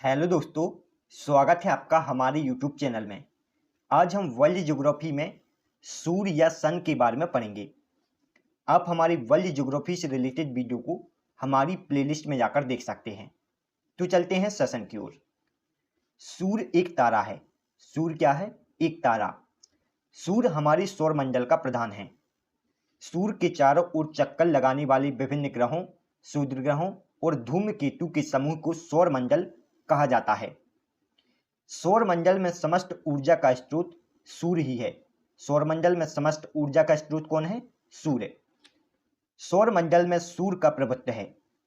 Hello दोस्तों, स्वागत है आपका हमारे यूट्यूब चैनल में। आज हम वर्ल्ड ज्योग्राफी में सूर्य या सन के बारे में पढ़ेंगे। आप हमारी वर्ल्ड ज्योग्राफी से रिलेटेड वीडियो को हमारी प्लेलिस्ट में जाकर देख सकते हैं। तो चलते हैं सेशन की ओर। सूर्य एक तारा है। सूर्य क्या है? एक तारा। सूर्य हमारे सौरमंडल का प्रधान है। सूर्य के चारों ओर चक्कर लगाने वाले विभिन्न ग्रहों, सूर्य ग्रहों और धूमकेतु के समूह को सौरमंडल कहा जाता है। सौरमंडल में समस्त ऊर्जा का स्रोत सूर्य ही है। सौरमंडल में समस्त ऊर्जा का स्रोत कौन है? सूर्य। सौरमंडल में सूर्य का प्रभुत्व है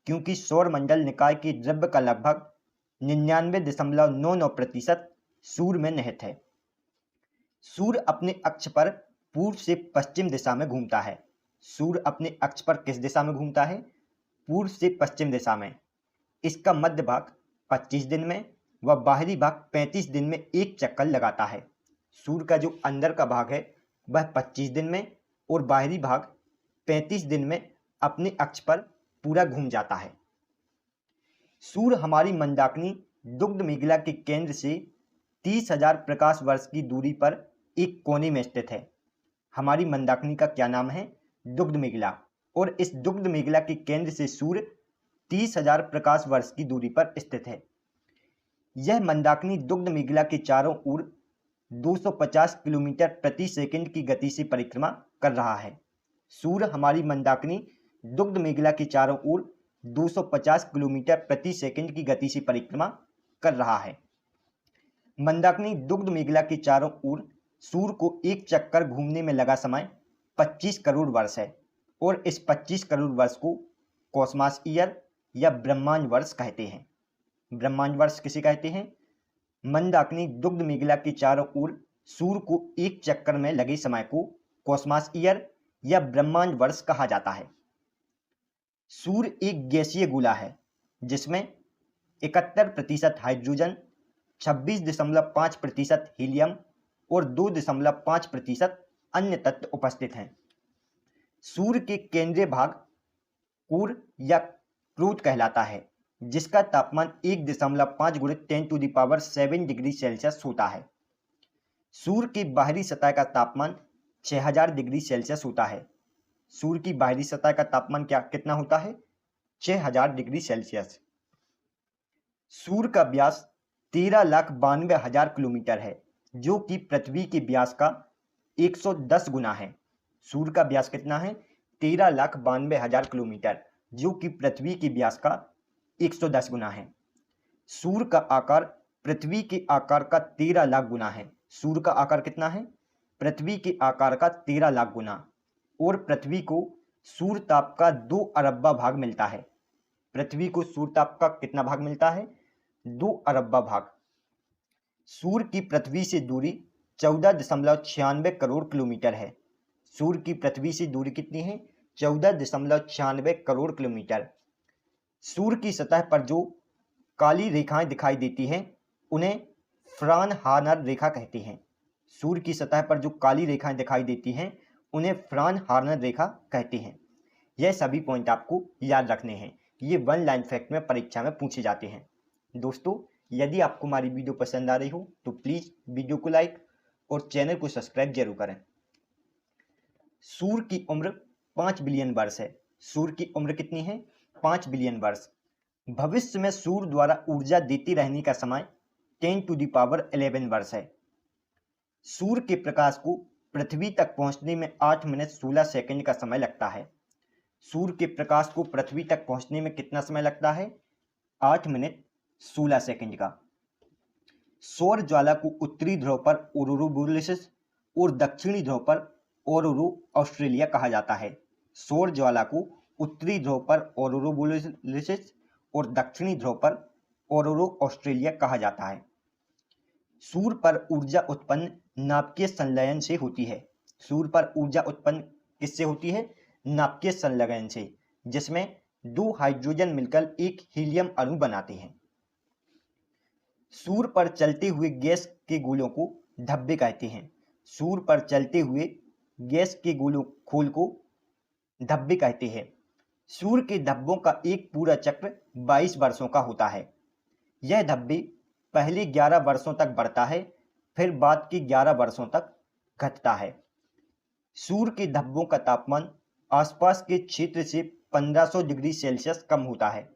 क्योंकि सौरमंडल निकाय के द्रव्य का लगभग 99.99% सूर्य में निहित है। सूर्य अपने अक्ष पर पूर्व से पश्चिम दिशा में घूमता है। सूर्य अपने अक्ष पर किस दिशा में घूमता है? पूर्व से पश्चिम दिशा में। इसका मध्य भाग 25 दिन में व बाहरी भाग 35 दिन में एक चक्कर लगाता है। सूर्य का जो अंदर का भाग है वह 25 दिन में और बाहरी भाग 35 दिन में अपने अक्ष पर पूरा घूम जाता है। सूर्य हमारी मंदाकिनी दुग्ध मेखला के केंद्र से 30,000 प्रकाश वर्ष की दूरी पर एक कोने में स्थित है। हमारी मंदाकिनी का क्या नाम है? दुग्ध मेखला। और इस दुग्ध मेखला के केंद्र से सूर्य 30,000 प्रकाश वर्ष की दूरी पर स्थित है। यह मंदाकिनी दुग्ध मेखला के चारों ओर 250 किलोमीटर प्रति सेकंड की गति से परिक्रमा कर रहा है। सूर्य हमारी मंदाकिनी दुग्ध मेखला के चारों ओर 250 किलोमीटर प्रति सेकंड की गति से परिक्रमा कर रहा है। मंदाकिनी दुग्ध मेखला के चारों ओर सूर्य को एक चक्कर घूमने में लगा समय 25 करोड़ वर्ष है और इस 25 करोड़ वर्ष को कॉस्मॉस ईयर या ब्रह्मांड वर्ष कहते हैं। ब्रह्मांड वर्ष किसे कहते हैं? मंदाकिनी दुग्ध मेखला के चारों ओर सूर्य को एक चक्कर में लगे समय को कॉस्मॉस ईयर या ब्रह्मांड वर्ष कहा जाता है। सूर्य एक गैसीय गोला है जिसमें 71% हाइड्रोजन, 26.5% हीलियम और 2.5% अन्य तत्व उपस्थित हैं। सूर्य के केंद्रीय भाग कोर या क्रोध कहलाता है जिसका तापमान 1.5 × 10⁻7 डिग्री सेल्सियस होता है। सूर्य की बाहरी सतह का तापमान 6000 डिग्री सेल्सियस होता है। सूर्य की बाहरी सतह का तापमान कितना होता है? 6000 डिग्री सेल्सियस। सूर्य का व्यास 13,92,000 किलोमीटर है जो कि पृथ्वी के व्यास का 110 गुना है। सूर्य का व्यास कितना है? 13,92,000 किलोमीटर जो कि पृथ्वी के व्यास का 110 गुना है। सूर्य का आकार पृथ्वी के आकार का 13 लाख गुना है। सूर्य का आकार कितना है? पृथ्वी के आकार का 13 लाख गुना। और पृथ्वी को सूर्य ताप का 2 अरबा भाग मिलता है। पृथ्वी को सूर्य ताप का कितना भाग मिलता है? 2 अरबा भाग। सूर्य की पृथ्वी से दूरी 14.96 करोड़ किलोमीटर है। सूर्य की पृथ्वी से दूरी कितनी है? 14.96 करोड़ किलोमीटर। सूर्य की सतह पर जो काली रेखाएं दिखाई देती हैं उन्हें फ्रानहार्नर रेखा कहते हैं। सूर्य की सतह पर जो काली रेखाएं दिखाई देती हैं उन्हें फ्रानहार्नर रेखा कहते हैं। यह सभी पॉइंट आपको याद रखने हैं। ये वन लाइन फैक्ट में परीक्षा में पूछे जाते हैं। दोस्तों, यदि आपको हमारी वीडियो पसंद आ रही हो तो प्लीज़ वीडियो को लाइक और चैनल को सब्सक्राइब जरूर करें। सूर्य की उम्र 5 बिलियन वर्ष है। सूर्य की उम्र कितनी है? 5 बिलियन वर्ष। भविष्य में सूर्य द्वारा ऊर्जा देते रहने का समय 10⁻11 वर्ष है। सूर्य के प्रकाश को पृथ्वी तक पहुंचने में 8 मिनट 16 सेकंड का समय लगता है। सूर्य के प्रकाश को पृथ्वी तक पहुंचने में कितना समय लगता है? 8 मिनट 16 सेकंड का। सौर ज्वाला को उत्तरी ध्रुव पर ओरोरोबोरिस और दक्षिणी ध्रुव पर ऑरोरो ऑस्ट्रेलिया कहा जाता है। सौर ज्वाला को उत्तरी ध्रुव पर ओरोरोबोरिस और दक्षिणी ध्रुव पर ऑरोरो ऑस्ट्रेलिया कहा जाता है। सूर्य पर ऊर्जा उत्पन्न नाभिकीय संलयन से होती है। सूर्य पर ऊर्जा उत्पन्न किससे होती है? नाभिकीय संलयन से, जिसमें 2 हाइड्रोजन मिलकर एक हीलियम अणु बनाते हैं। सूर्य पर चलते हुए गैस के गोलों को धब्बे कहते हैं। सूर्य पर चलते हुए गैस के गोलों खोल को धब्बे कहते हैं। सूर्य के धब्बों का एक पूरा चक्र 22 वर्षों का होता है। यह धब्बे पहले 11 वर्षों तक बढ़ता है, फिर बाद के 11 वर्षों तक घटता है। सूर्य के धब्बों का तापमान आसपास के क्षेत्र से 1500 डिग्री सेल्सियस कम होता है।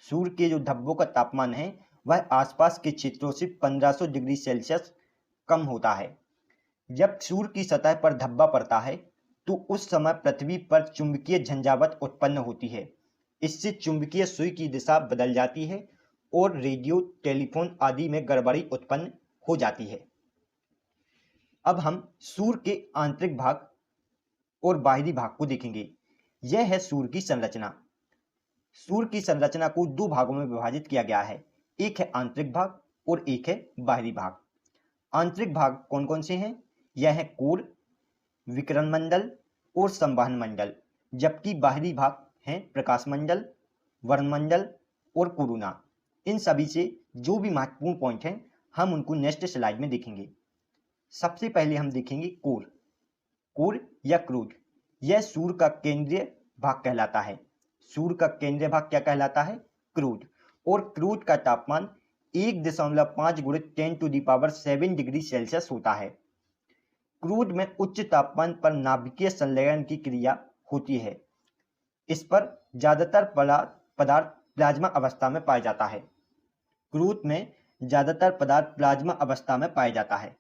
सूर्य के जो धब्बों का तापमान है वह आसपास के क्षेत्रों से 1500 डिग्री सेल्सियस कम होता है। जब सूर्य की सतह पर धब्बा पड़ता है तो उस समय पृथ्वी पर चुंबकीय झंझावात उत्पन्न होती है। इससे चुंबकीय सुई की दिशा बदल जाती है और रेडियो, टेलीफोन आदि में गड़बड़ी उत्पन्न हो जाती है। अब हम सूर्य के आंतरिक भाग और बाहरी भाग को देखेंगे। यह है सूर्य की संरचना। सूर्य की संरचना को दो भागों में विभाजित किया गया है, एक है आंतरिक भाग और एक है बाहरी भाग। आंतरिक भाग कौन कौन से हैं? यह है कोर, विकिरण मंडल और संवहन मंडल, जबकि बाहरी भाग हैं प्रकाश मंडल, वर्णमंडल और कोरोना। इन सभी से जो भी महत्वपूर्ण पॉइंट हैं हम उनको नेक्स्ट स्लाइड में देखेंगे। सबसे पहले हम देखेंगे कोर। कोर या क्रूड, यह सूर्य का केंद्रीय भाग कहलाता है। सूर्य का केंद्रीय भाग क्या कहलाता है? क्रूड। और क्रूड का तापमान 1.5 × 10⁻7 डिग्री सेल्सियस होता है। क्रूड में उच्च तापमान पर नाभिकीय संलयन की क्रिया होती है। इस पर ज्यादातर पदार्थ प्लाज्मा अवस्था में पाया जाता है। क्रूड में ज्यादातर पदार्थ प्लाज्मा अवस्था में पाया जाता है।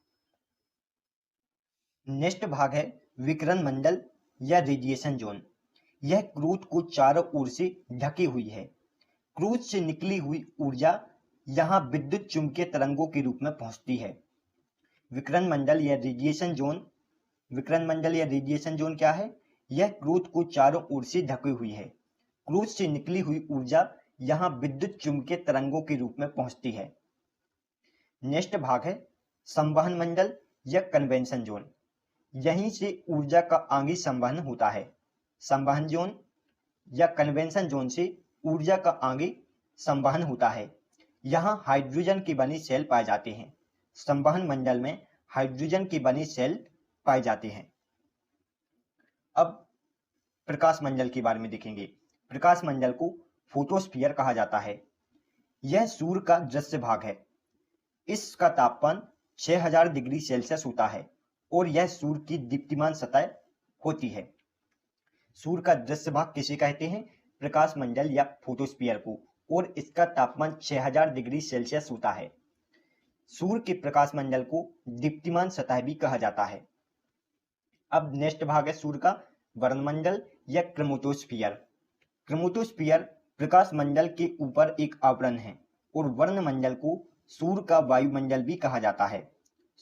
नेक्स्ट भाग है विकिरण मंडल या रेडिएशन जोन। यह क्रूड को चारों ओर से ढकी हुई है। क्रूड से निकली हुई ऊर्जा यहाँ विद्युत चुंबकीय तरंगों के रूप में पहुंचती है। विकिरण मंडल या रेडिएशन जोन, विकिरण मंडल या रेडिएशन जोन क्या है? यह क्रूड को चारों ओर से ढकी हुई है। क्रूड से निकली हुई ऊर्जा यहाँ विद्युत चुंबकीय तरंगों के रूप में पहुंचती है। नेक्स्ट भाग है संवहन मंडल या कन्वेंशन जोन। यहीं से ऊर्जा का आगे संवहन होता है। संवहन जोन या कन्वेंशन जोन से ऊर्जा का आगे संवहन होता है। यहाँ हाइड्रोजन के बने सेल पाए जाते हैं। संवहन मंडल में हाइड्रोजन के बने सेल पाए जाते हैं। अब प्रकाश मंडल के बारे में देखेंगे। प्रकाश मंडल को फोटोस्फीयर कहा जाता है। यह सूर्य का दृश्य भाग है। इसका तापमान 6000 डिग्री सेल्सियस होता है और यह सूर्य की दीप्तिमान सतह होती है। सूर्य का दृश्य भाग किसे कहते हैं? प्रकाश मंडल या फोटोस्फीयर को। और इसका तापमान 6000 डिग्री सेल्सियस होता है। सूर्य के प्रकाश मंडल को दीप्तिमान सतह भी कहा जाता है। अब नेक्स्ट भाग है सूर्य का वर्णमंडल या क्रोमेटोस्फीयर। क्रोमेटोस्फीयर प्रकाश मंडल के ऊपर एक आवरण है और वर्णमंडल को सूर्य का वायुमंडल भी कहा जाता है।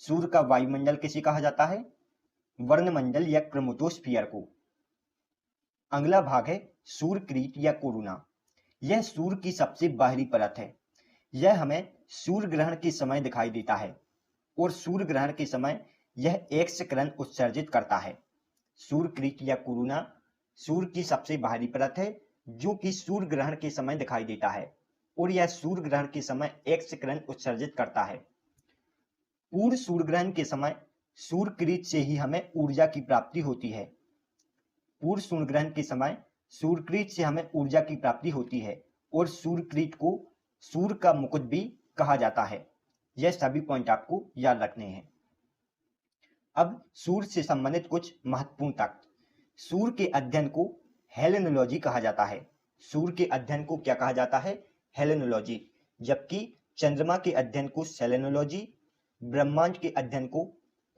सूर्य का वायुमंडल किसे कहा जाता है? वर्णमंडल या क्रोमेटोस्फीयर को। अगला भाग है सूर्य किरीट या कोरोना। यह सूर्य की सबसे बाहरी परत है। यह हमें सूर्य ग्रहण के समय दिखाई देता है और सूर्य ग्रहण के समय यह एक्स किरण उत्सर्जित करता है। सूर्य किरीट या कोरोना सूर्य की सबसे बाहरी परत है जो कि सूर्य ग्रहण के समय दिखाई देता है और यह सूर्य ग्रहण के समय एक्स किरण उत्सर्जित करता है। पूर्ण सूर्य ग्रहण के समय सूर्य किरीट से ही हमें ऊर्जा की प्राप्ति होती है। पूर्ण सूर्य ग्रहण के समय सूर्य किरीट से हमें ऊर्जा की प्राप्ति होती है और सूर्य किरीट को सूर्य का मुकुट भी कहा जाता है। यह सभी पॉइंट आपको याद रखने हैं। अब सूर्य से संबंधित कुछ महत्वपूर्ण तथ्य। सूर्य के अध्ययन को हेलेनोलॉजी कहा जाता है। सूर्य के अध्ययन को क्या कहा जाता है? हेलेनोलॉजी। जबकि चंद्रमा के अध्ययन को सेलेनोलॉजी, ब्रह्मांड के अध्ययन को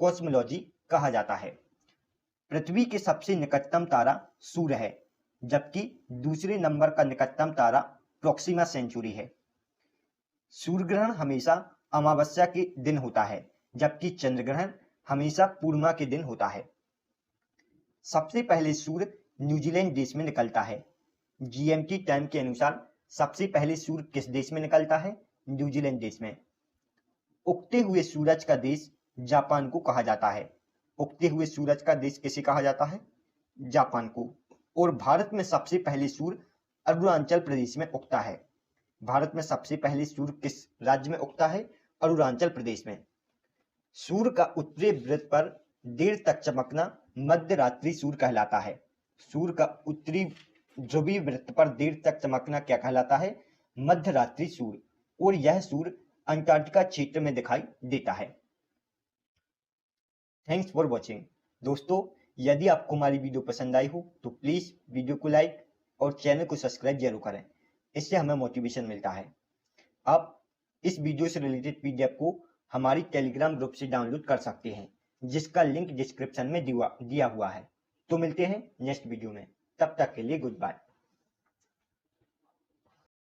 कॉस्मोलॉजी कहा जाता है। पृथ्वी के सबसे निकटतम तारा सूर्य है, जबकि दूसरे नंबर का निकटतम तारा प्रोक्सिमा सेंचुरी है। सूर्य ग्रहण हमेशा अमावस्या के दिन होता है, जबकि चंद्र ग्रहण हमेशा पूर्णिमा के दिन होता है। सबसे पहले सूर्य न्यूजीलैंड देश में निकलता है। जीएमटी टाइम के अनुसार सबसे पहले सूर्य किस देश में निकलता है? न्यूजीलैंड देश में। उगते हुए सूरज का देश जापान को कहा जाता है। उगते हुए सूरज का देश किसे कहा जाता है? जापान को। और भारत में सबसे पहले सूर्य अरुणाचल प्रदेश में उगता है। भारत में सबसे पहले सूर्य किस राज्य में उगता है? अरुणाचल प्रदेश में। सूर्य का उत्तरी वृत्त पर देर तक चमकना मध्य रात्रि सूर्य कहलाता है। सूर्य का उत्तरी ध्रुवीय वृत्त पर देर तक चमकना क्या कहलाता है? मध्य रात्रि सूर्य। और यह सूर्य अंटार्कटिका क्षेत्र में दिखाई देता है। Thanks for watching. दोस्तों, यदि आपको हमारी वीडियो पसंद आई हो तो प्लीज़ वीडियो को लाइक और चैनल को सब्सक्राइब जरूर करें, इससे हमें मोटिवेशन मिलता है। आप इस वीडियो से रिलेटेड पीडीएफ को हमारी टेलीग्राम ग्रुप से डाउनलोड कर सकते हैं, जिसका लिंक डिस्क्रिप्शन में दिया हुआ है। तो मिलते हैं नेक्स्ट वीडियो में, तब तक के लिए गुड बाय।